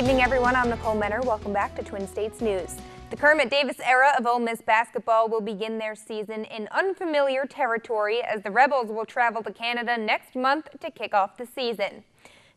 evening, everyone. I'm Nicole Menner. Welcome back to Twin States News. The Kermit Davis era of Ole Miss basketball will begin their season in unfamiliar territory as the Rebels will travel to Canada next month to kick off the season.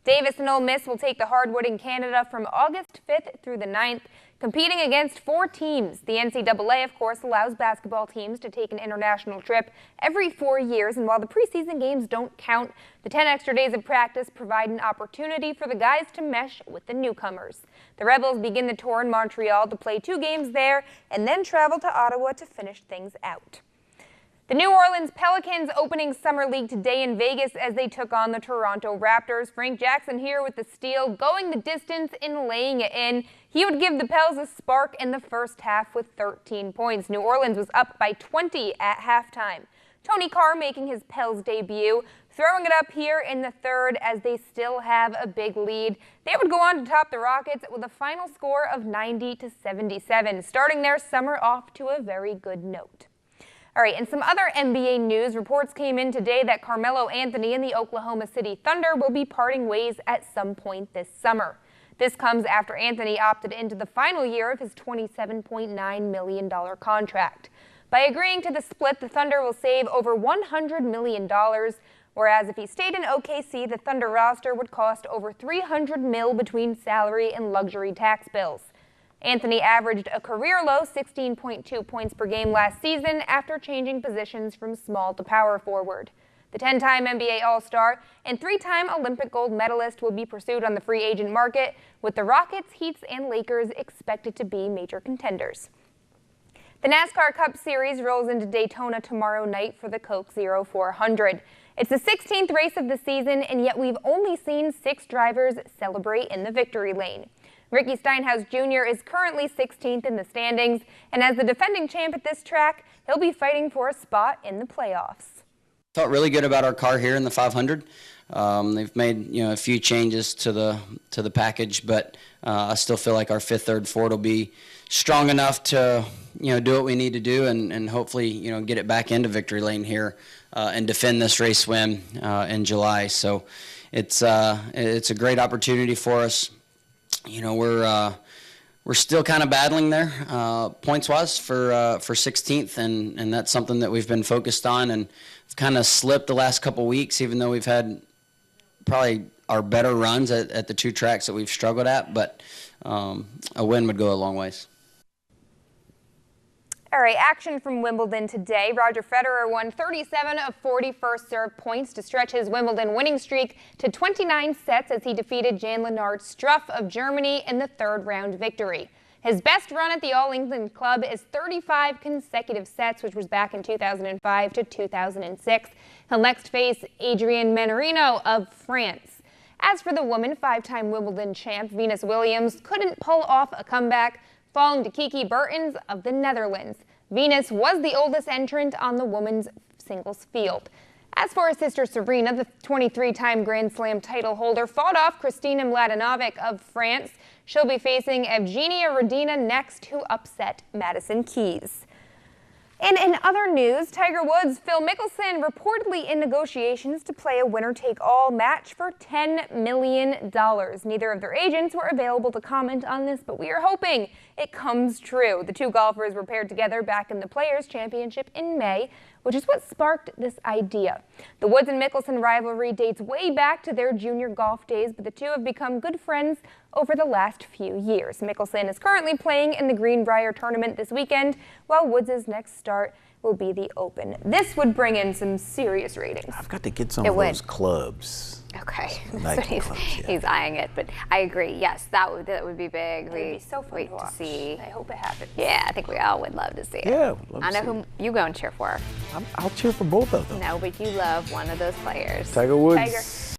Davis and Ole Miss will take the hardwood in Canada from August 5th through the 9th, competing against 4 teams. The NCAA, of course, allows basketball teams to take an international trip every 4 years, and while the preseason games don't count, the 10 extra days of practice provide an opportunity for the guys to mesh with the newcomers. The Rebels begin the tour in Montreal to play 2 games there and then travel to Ottawa to finish things out. The New Orleans Pelicans opening Summer League today in Vegas as they took on the Toronto Raptors. Frank Jackson here with the steal, going the distance and laying it in. He would give the Pels a spark in the first half with 13 points. New Orleans was up by 20 at halftime. Tony Carr making his Pels debut, throwing it up here in the third as they still have a big lead. They would go on to top the Rockets with a final score of 90-77, starting their summer off to a very good note. All right, and some other NBA news. Reports came in today that Carmelo Anthony and the Oklahoma City Thunder will be parting ways at some point this summer. This comes after Anthony opted into the final year of his $27.9 million contract. By agreeing to the split, the Thunder will save over $100 million, whereas if he stayed in OKC, the Thunder roster would cost over $300 million between salary and luxury tax bills. Anthony averaged a career-low 16.2 points per game last season after changing positions from small to power forward. The 10-time NBA All-Star and 3-time Olympic gold medalist will be pursued on the free agent market, with the Rockets, Heats, and Lakers expected to be major contenders. The NASCAR Cup Series rolls into Daytona tomorrow night for the Coke 0400. It's the 16th race of the season, and yet we've only seen 6 drivers celebrate in the victory lane. Ricky Stenhouse Jr. is currently 16th in the standings, and as the defending champ at this track, he'll be fighting for a spot in the playoffs. Felt really good about our car here in the 500. They've made a few changes to the package, but I still feel like our 5th, 3rd, 4th will be strong enough to do what we need to do and hopefully get it back into victory lane here and defend this race win in July. So it's a great opportunity for us. We're still kind of battling there points-wise for 16th, and that's something that we've been focused on, and we've kind of slipped the last couple weeks, even though we've had probably our better runs at the 2 tracks that we've struggled at, but a win would go a long ways. All right, action from Wimbledon today. Roger Federer won 37 of 40 first-serve points to stretch his Wimbledon winning streak to 29 sets as he defeated Jan-Lennard Struff of Germany in the 3rd round victory. His best run at the All England Club is 35 consecutive sets, which was back in 2005 to 2006. He'll next face Adrian Mannarino of France. As for the women, 5-time Wimbledon champ Venus Williams couldn't pull off a comeback, falling to Kiki Bertens of the Netherlands. Venus was the oldest entrant on the women's singles field. As for her sister Serena, the 23-time Grand Slam title holder fought off Kristina Mladenovic of France. She'll be facing Evgenia Rodina next, who upset Madison Keys. And in other news, Tiger Woods' Phil Mickelson reportedly in negotiations to play a winner-take-all match for $10 million. Neither of their agents were available to comment on this, but we are hoping it comes true. The 2 golfers were paired together back in the Players' Championship in May, which is what sparked this idea. The Woods and Mickelson rivalry dates way back to their junior golf days, but the 2 have become good friends over the last few years. Mickelson is currently playing in the Greenbrier tournament this weekend, while Woods' next start will be the Open. This would bring in some serious ratings. I've got to get some of those clubs. Okay, so he's eyeing it, but I agree. Yes, that would be big. It would be so fun to see. I hope it happens. Yeah, I think we all would love to see it. Yeah, I know who you go and cheer for. I'll cheer for both of them. No, but you love one of those players. Tiger Woods. Tiger.